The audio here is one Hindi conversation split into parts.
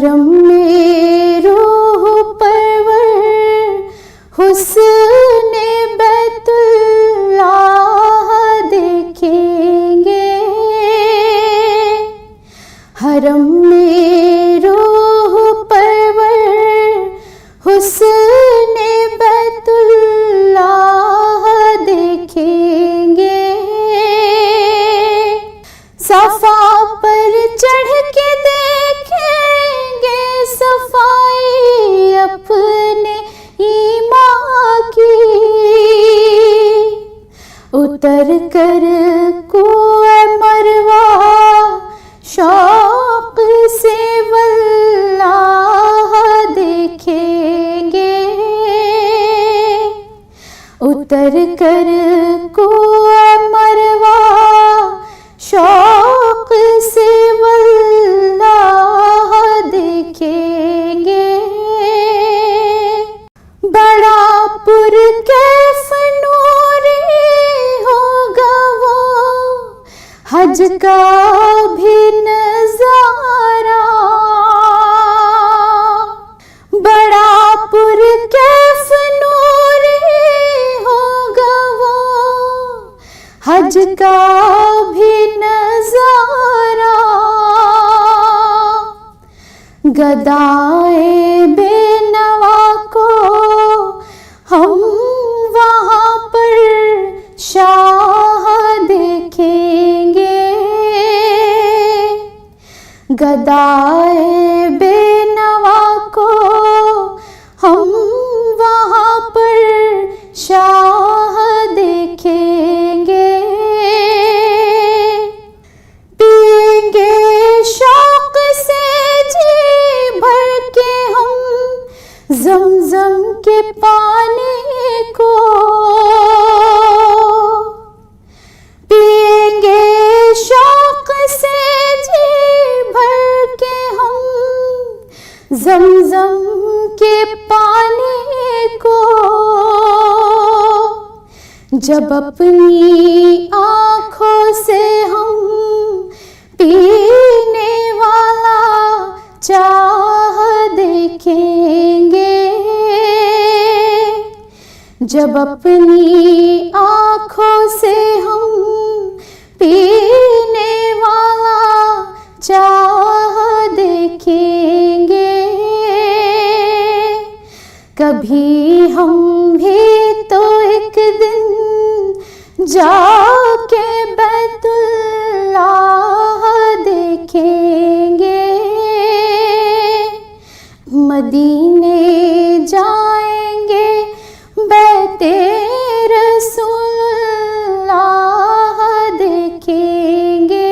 हरम में रूह परवर हुस्ने बैतुल्लाह देखेंगे। हरम में रूह परवर हुस्ने बैतुल्लाह देखेंगे। सफा पर चढ़ के देखेंगे सफाई अपने ईमान की। उतर कर कुए मरवा शौक से वल्लाह देखेंगे। उतर कर कुए मरवा शौक से वल्लाह देखेंगे। बड़ा पुरकैफ नूरी होगा वो हज का भी नजारा। बड़ा पुरकैफ नूरी होगा वो हज का भी नजारा। गदाए बेनवा को हम वहाँ पर शाह देखेंगे। गदाए बेनवा को हम वहाँ पर शाह देखेंगे। पिएंगे शौक से जी भर के हम ज़मज़म के पानी को। पिएंगे शौक से जी भर के हम ज़मज़म के पानी को। जब अपनी आँखों से हम पीने वाला चाह देखेंगे। जब अपनी आँखों से हम पीने वाला चाह देखेंगे। कभी हम भी तो एक दिन जाके बैतुल्लाह देखेंगे। मदीने जाएंगे बैते रसूलुल्लाह देखेंगे।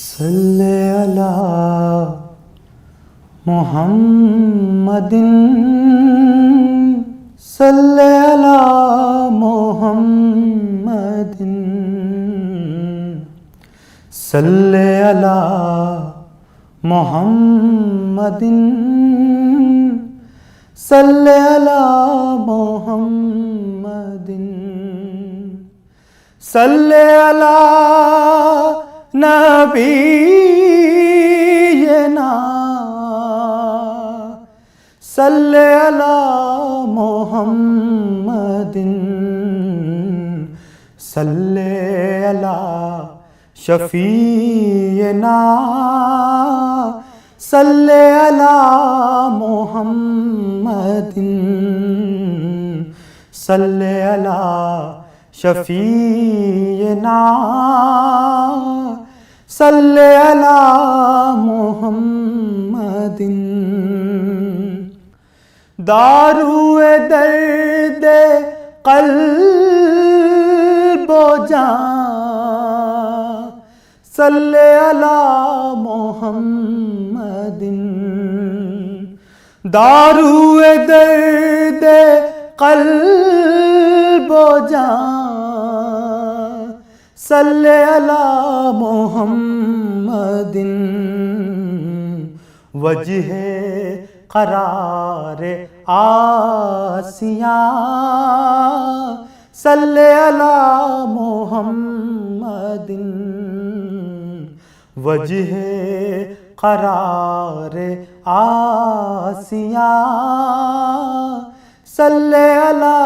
सल्ले अला मुहम्मदिन सल्ले अला मुहम्मदिन सल्ले अला मुहम्मदिन सल्ले अला मुहम्मदिन सल्ले अला नबीना सल्ले अला मुहम्मदिन सल्ले अला शफीना सल्ले अला मुहम्मदिन सल्ले अला शफीना सल्ले अला मुहम्मदिन। दारुए दर्द क़ल्ब व जान सल्ले अला मुहम्मदिन। दारुए दर्द क़ल्ब व जान सल्ले अला मुहम्मदिन। वजहे करार आसिया सल्ले अला मुहम्मदिन। वजह करार आसिया सल्ले अला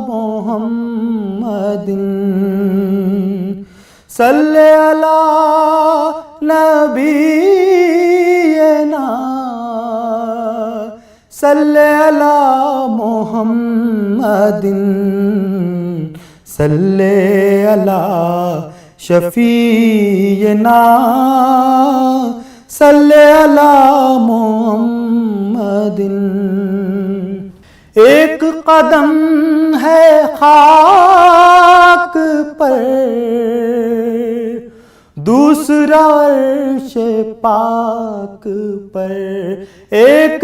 मोहम्मदिन सल्ले अला नबीना सल्ले अला मोहम्मदिन सल्ले अला शफीना सल्ले अला मोहम्मदिन। एक कदम है खाक पर दूसरा अर्श पाक पर। एक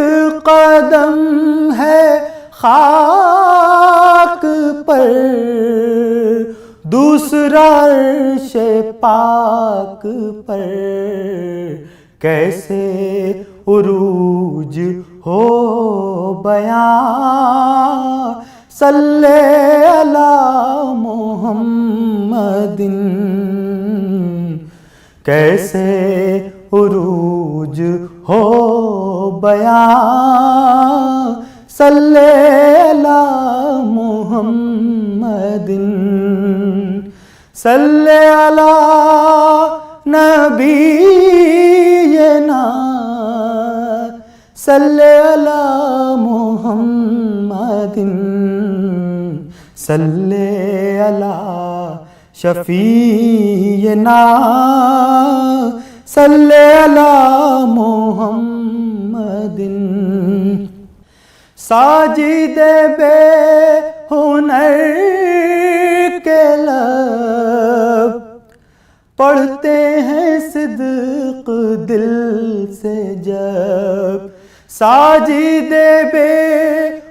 कदम है खाक पर दूसरा अर्श पाक पर। कैसे उरूज हो बयां सल्ले अला मोहम्मदिन। कैसे उरूज हो बयां सल्ले अला मोहम्मदिन सल्ले अला नबीना सल्ले अला मोहम्मदिन सल्ले अला शफीना सल्ले अला मोहम्मदिन। साजिदे बे हुनर के लब पढ़ते हैं सिद्क दिल से जब। साजिदे बे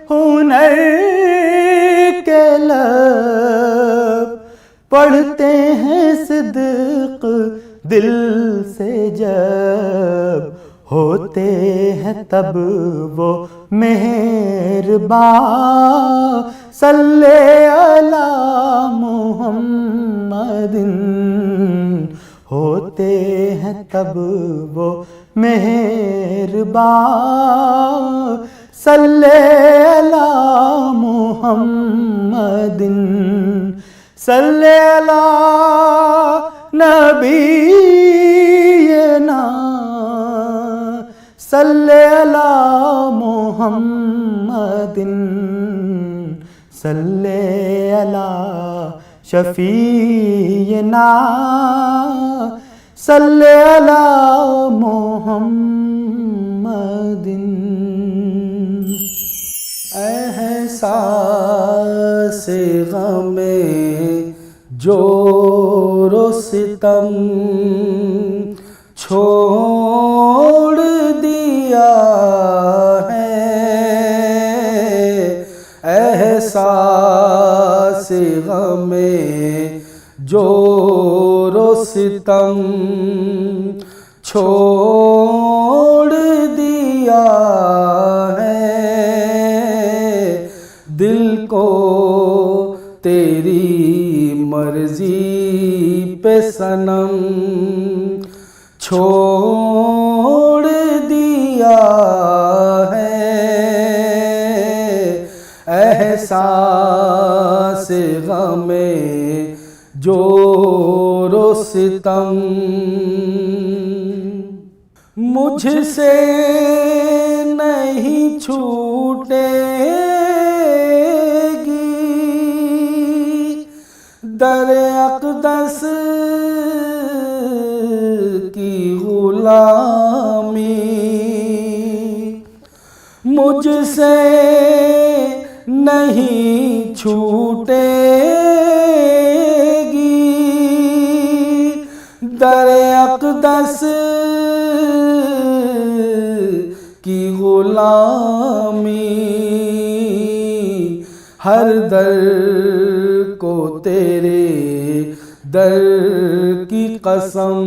हुनर के लब पढ़ते हैं सिद्क दिल से जब। होते हैं तब वो मेहरबान सल्ले अला मोहम्मदिन। होते हैं तब वो मेहरबान सल्ले अला मोहम्मदिन सल्ले अला नबीना सल्ले अला मोहम्मदिन सल्ले अला शफीना सल्ले अला मोहम्मदिन। एहसास गमे जोरो सितम छोड़ दिया है। एहसास गमे जोरो सितम छोड़ दिया है। दिल को तेरी मर्जी पे सनम छोड़ दिया है। एहसास गमे जोरो सितम मुझसे नहीं छूटेगी। दर अक़दस की गुलामी मुझसे नहीं छूटेगी। दर अक़दस की गुलामी हर दर को तेरे दर की कसम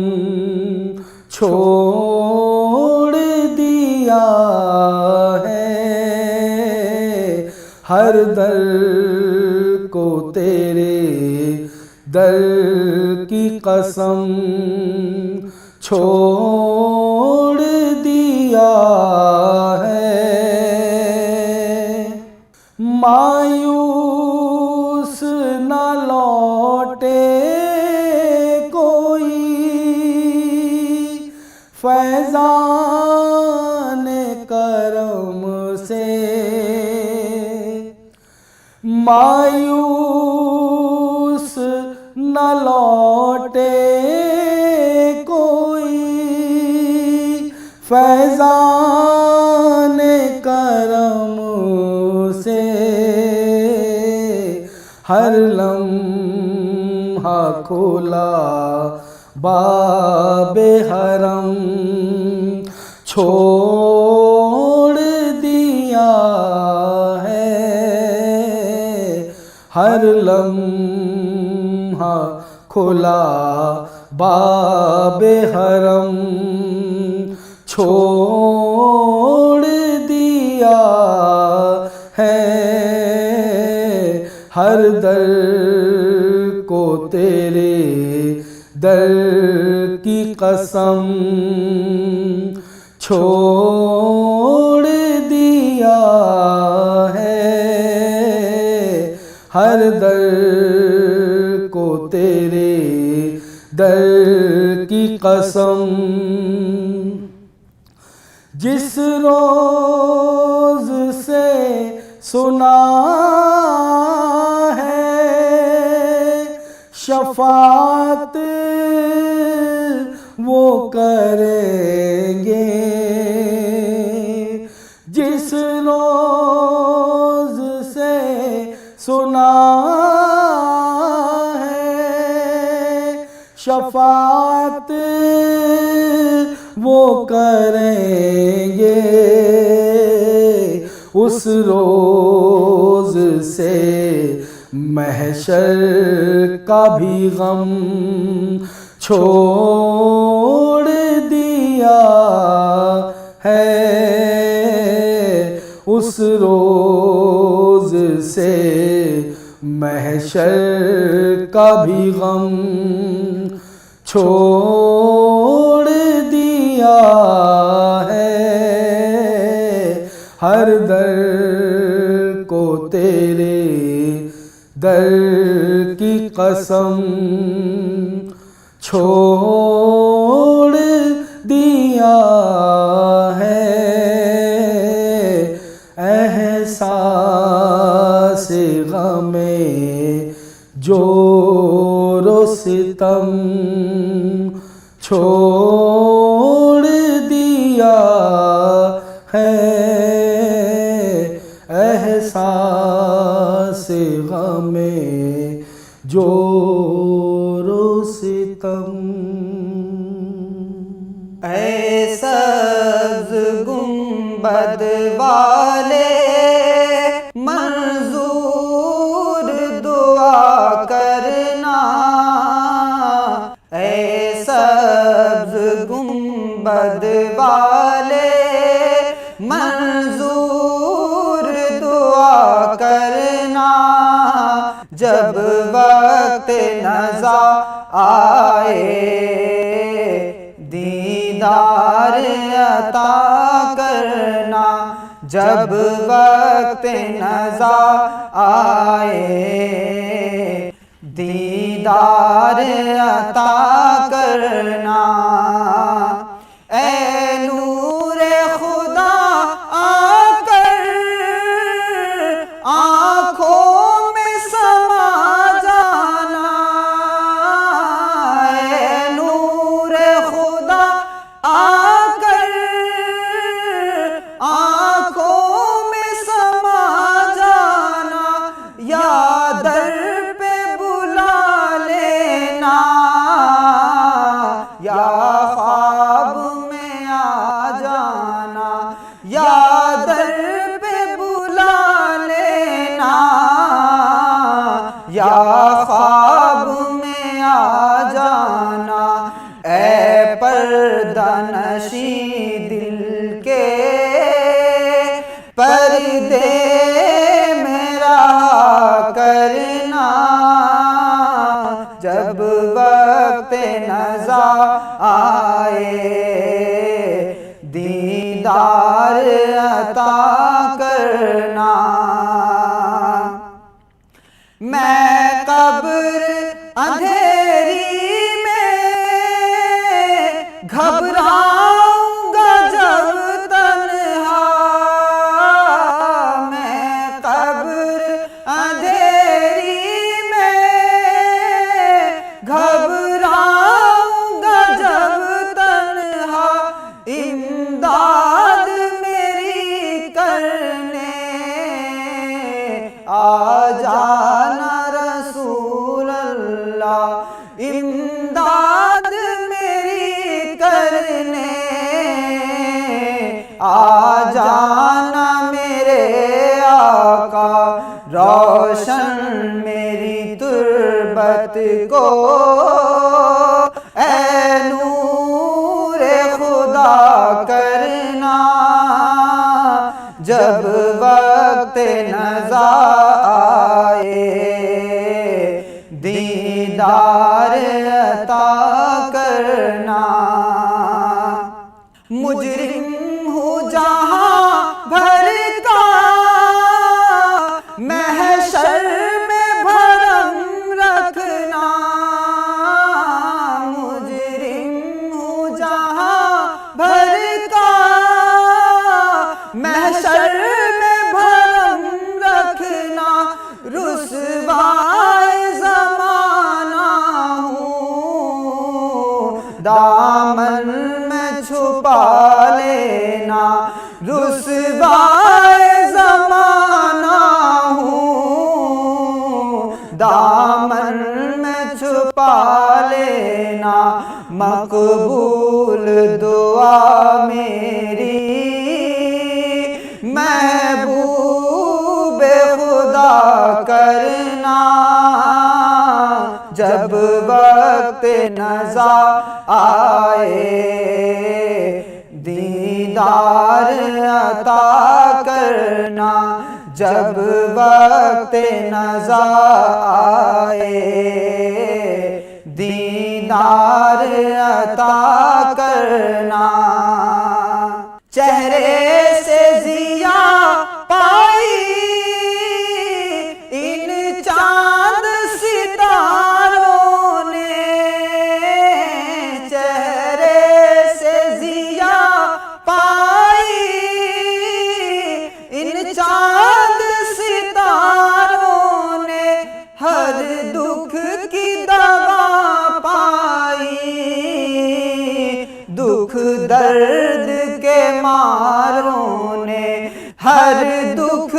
छोड़ दिया है। हर दर को तेरे दर की कसम छोड़ दिया है। मायूस न लौटे कोई फैज़ान करम से। मायूस न लौटे कोई फैज़ान करम से। हर लम्हा खोला बाबे हरम छोड़ दिया है। हर लम्हा खोला बाबे हरम छोड़ दिया है। हर दर को तेरे दर की कसम छोड़ दिया है। हर दर को तेरे दर की कसम। जिस रोज से सुना है शफात वो करेंगे। जिस रोज से सुना है शफात वो करेंगे। उस रोज से महशर का भी गम छोड़ दिया है। उस रोज से महशर का भी गम छोड़ दिया है। हर दर को तेरे दर की कसम छोड़ दिया है। एहसास गमे जोरो सितम छोड़ दिया है। एहसास गमे जोरो सितम। ऐ सब्ज़ गुंबद वाले मंजूर दुआ करना। ऐ सब्ज़ गुंबद वाले मंजूर दुआ करना। जब वक्त नज़ा आए दीदार अता करना। जब वक्त नज़ा आए दीदार अता करना। ऐ नूरे खुदा आकर आँखों में समा जाना। ऐ नूरे खुदा आकर आँखों में समा जाना। या दर पे बुला लेना या ख्वाब में आ जाना। या दर पे बुला लेना या ख्वाब में आ जाना। ऐ पर्दानशी दिल के पर्दे मेरा करना। जब वक्त नज़ा आ दीदार अता करना। मैं कब्र अंधेरी में घबराऊंगा जब तन्हा, मैं कब्र अंधेरी में घबराऊंगा जब तन्हा, इमदाद मेरी करने आ जाना रसूल अल्लाह, इमदाद मेरी करने आ जाना मेरे आका, रोशन मेरी तुर्बत को ऐ नूरे खुदा करना, जब वक्त नज़ा आए दीदार अता करना। मुजरिम हूँ जहाँ भर का, महशर में भरम रखना, मुजरिम हूँ जहाँ भर का, महशर में भरम रखना, रुसवाए ज़माना हूँ दामन में छुपा लेना, रुसवाए ज़माना हूँ दामन में छुपा लेना, मकबूल दुआ मेरी महबूब खुदा करना, जब वक्त नज़ा आए दीदार अता करना, जब वक्त नज़ा आए दीदार अता करना। चेहरे से जिया पाई इन चांद सितारों ने, चेहरे से जिया पाई इन चांद सितारों ने, हर दुख की दवा पाई, दुख दर्द के मारों ने, हर दुख